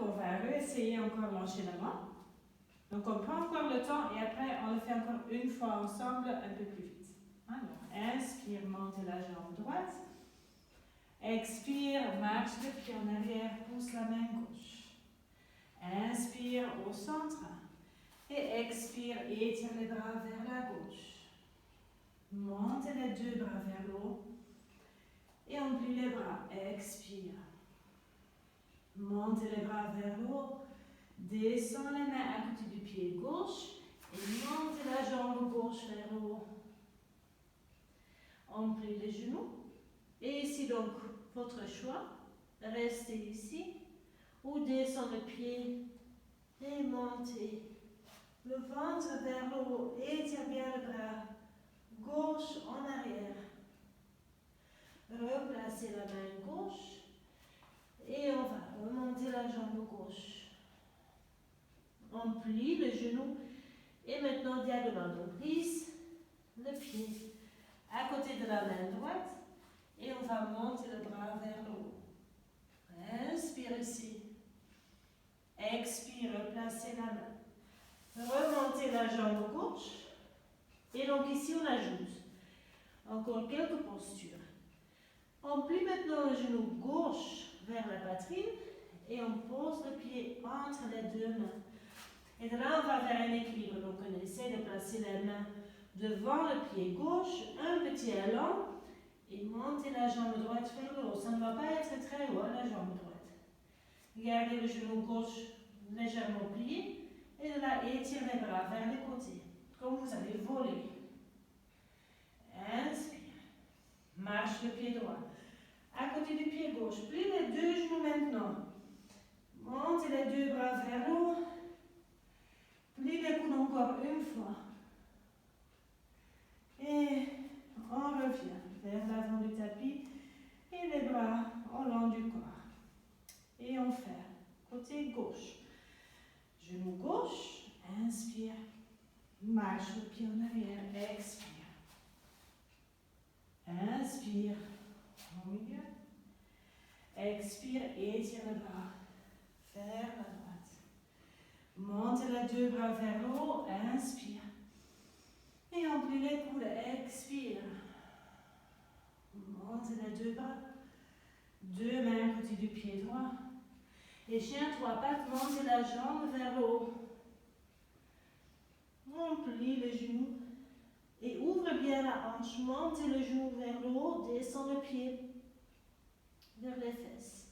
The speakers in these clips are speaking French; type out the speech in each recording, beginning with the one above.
on va réessayer encore l'enchaînement. Donc on prend encore le temps et après on le fait encore une fois ensemble un peu plus vite. Alors, inspire, montez la jambe droite. Expire, marche le pied en arrière, pousse la main gauche. Inspire au centre. Et expire, étire les bras vers la gauche. Montez les deux bras vers le haut. Et on plie les bras. Expire. Montez les bras vers le haut. Descends les mains à côté du pied gauche. Et montez la jambe gauche vers le haut. On plie les genoux. Et ici donc, votre choix. Restez ici. Ou descendez le pied. Et montez. Le ventre vers le haut. Étire bien le bras. Gauche en arrière. Replacez la main gauche. Et on va remonter la jambe gauche. On plie le genou. Et maintenant diagonale. Donc glisse le pied à côté de la main droite. Et on va monter le bras vers le haut. Inspire ici. Expire, replacez la main. Remontez la jambe gauche. Et donc ici on ajoute encore quelques postures. On plie maintenant le genou gauche vers la poitrine et on pose le pied entre les deux mains. Et de là on va vers un équilibre. Donc on essaie de placer les mains devant le pied gauche, un petit élan et monter la jambe droite vers le haut. Ça ne va pas être très haut la jambe droite. Gardez le genou gauche légèrement plié. Et de là, étire les bras vers les côtés, comme vous allez voler. Inspire. Marche le pied droit. À côté du pied gauche, plie les deux genoux maintenant. Montez les deux bras vers le haut. Plie les coudes encore une fois. Et on revient vers l'avant du tapis. Et les bras au long du corps. Et on fait côté gauche. Genou gauche. Inspire. Marche le pied en arrière. Expire. Inspire. Au milieu. Expire. Étire le bras. Vers la droite. Montez les deux bras vers le haut. Inspire. Et on plie les coudes. Expire. Montez les deux bras. Deux mains à côté du pied droit. Et chien trois pattes. Montez la jambe vers le haut. On plie les genoux et ouvre bien la hanche. Montez le genou vers le haut, descend le pied vers les fesses.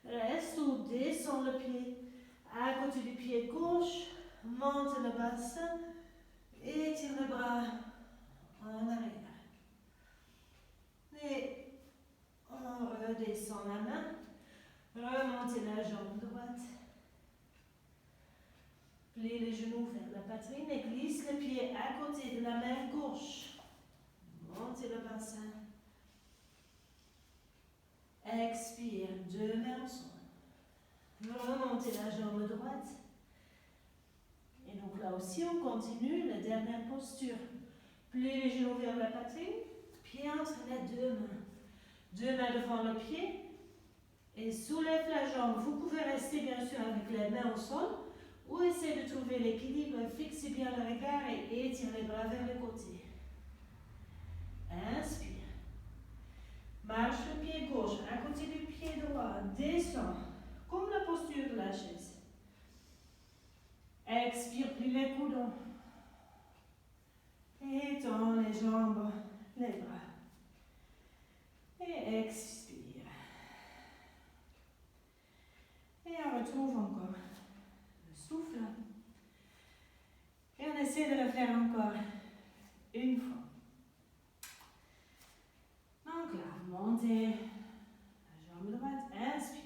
Reste ou descend le pied à côté du pied gauche. Monte le bassin, étire le bras en arrière. Et on redescend la main. Remontez la jambe droite. Plie les genoux vers la poitrine et glisse le pied à côté de la main gauche. Montez le bassin. Expire, deux mains ensemble. Remontez la jambe droite. Et donc là aussi, on continue la dernière posture. Plie les genoux vers la poitrine, pied entre les deux mains. Deux mains devant le pied. Et soulève la jambe. Vous pouvez rester bien sûr avec les mains au sol. Ou essayez de trouver l'équilibre, fixez bien le regard et étirez les bras vers le côté. Inspire. Marche le pied gauche à côté du pied droit. Descend, comme la posture de la chaise. Expire, plie les coudes. Étends les jambes, les bras. Et expire. Et on retrouve encore le souffle. Et on essaie de le faire encore une fois. Donc là, montez la jambe droite, inspire.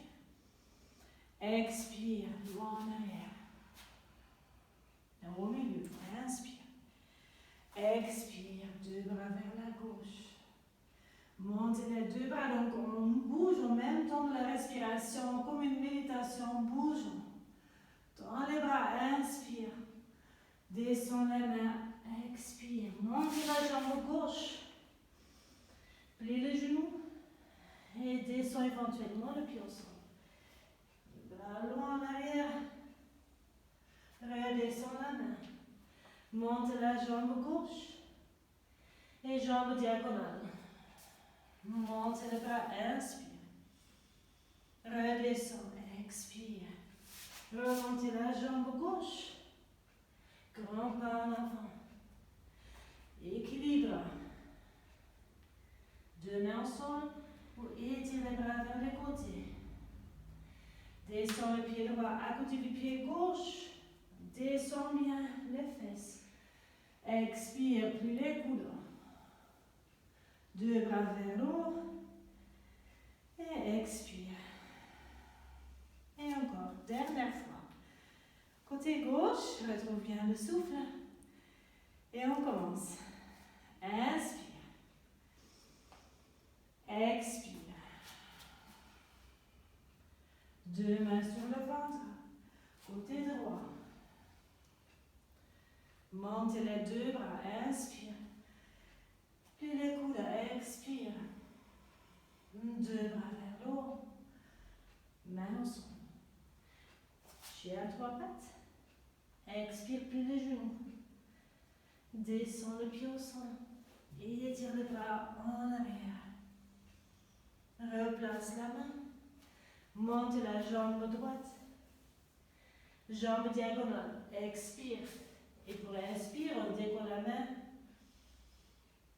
Expire, loin en arrière. Au milieu, inspire. Expire, deux bras vers la gauche. Montez les deux bras, donc on bouge en même temps de la respiration, comme une méditation, bougeons. Dans les bras, inspire. Descends les mains, expire. Montez la jambe gauche. Plie les genoux et descends éventuellement le pied au sol. Le bras loin en arrière. Monte la jambe gauche et jambe diagonale. Monte le bras, inspire. Redescends, expire. Remontez la jambe gauche. Grand pas en avant. Équilibre. Deux mains au sol ou étire les bras vers les côtés. Descends le pied droit à côté du pied gauche. Descends bien les fesses. Expire, plie les coudes. Deux bras vers le haut. Et expire. Et encore, dernière fois. Côté gauche, retrouve bien le souffle. Et on commence. Inspire. Expire. Deux mains sur le ventre. Côté droit. Montez les deux bras. Inspire. Plie les coudes. Expire. Deux bras vers le haut. Main au sol. Chien à trois pattes. Expire, plie les genoux. Descends le pied au sol. Et étire les bras en arrière. Replace la main. Monte la jambe droite. Jambe diagonale. Expire. Et pour inspire, on décolle la main.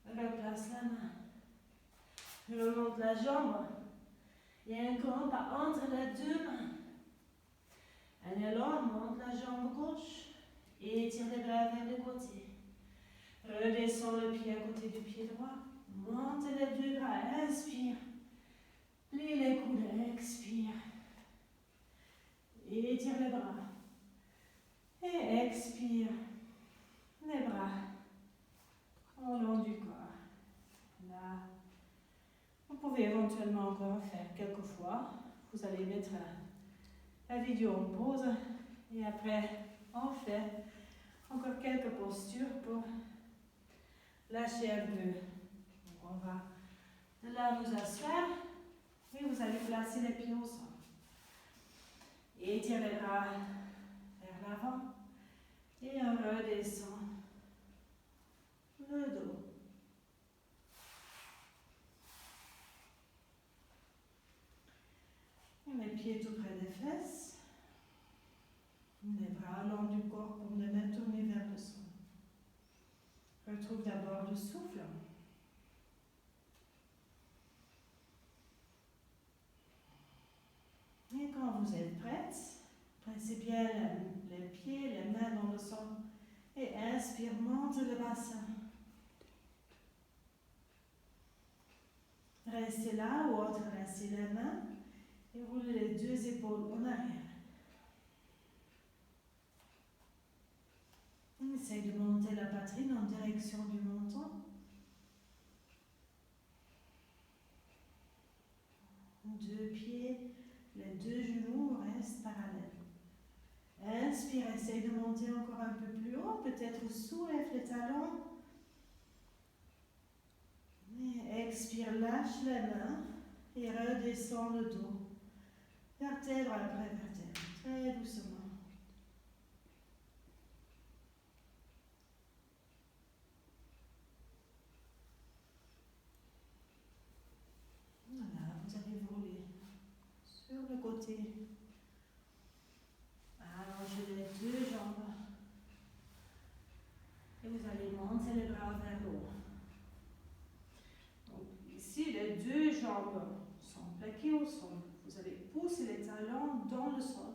Replace la main. Remonte la jambe. Il y a un grand pas entre les deux mains. Un élan, monte la jambe gauche. Et étire les bras vers le côté. Redescends le pied à côté du pied droit. Monte les deux bras. Inspire. Plie les coudes. Expire. Et étire les bras. Et expire. Les bras au long du corps. Là. Vous pouvez éventuellement encore faire quelques fois. Vous allez mettre la vidéo en pause. Et après, on fait encore quelques postures pour lâcher un peu. Donc on va de là nous asseoir. Et vous allez placer les pieds au sol. Et étire les bras vers l'avant. Et on redescend le dos. Et les pieds tout près des fesses. Les bras long du corps pour les mettre tournés vers le sol. Retrouve d'abord le souffle. Et quand vous êtes prête, pressez bien les pieds, les mains dans le sol. Et inspire, monte le bassin. Restez là ou entrelacez les mains et roulez les deux épaules en arrière. Essayez de monter la poitrine en direction du menton. Deux pieds, les deux genoux restent parallèles. Inspire, essaye de monter encore un peu plus haut, peut-être soulève les talons. Et expire, lâche les mains et redescends le dos. Vertèbre après vertèbre, très doucement. Voilà, vous allez vous rouler sur le côté. Allongez les deux jambes. Et vous allez monter les bras vers le haut. Donc ici, les deux jambes sont plaquées au sol. Vous allez pousser les talons dans le sol.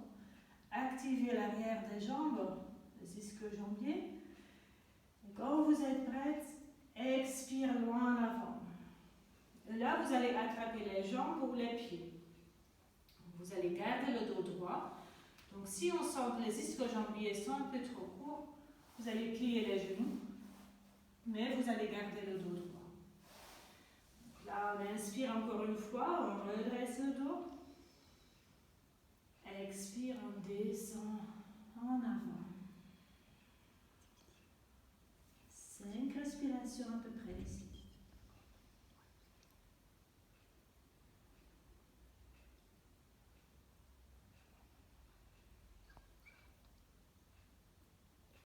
Activez l'arrière des jambes, les ischio-jambiers. Et quand vous êtes prête, expire loin en avant. Là, vous allez attraper les jambes ou les pieds. Vous allez garder le dos droit. Donc, si on sent que les ischio-jambiers sont un peu trop courts, vous allez plier les genoux, mais vous allez garder le dos droit. Donc là, on inspire encore une fois, on redresse le dos. Expire, on descend en avant. 5 respirations à peu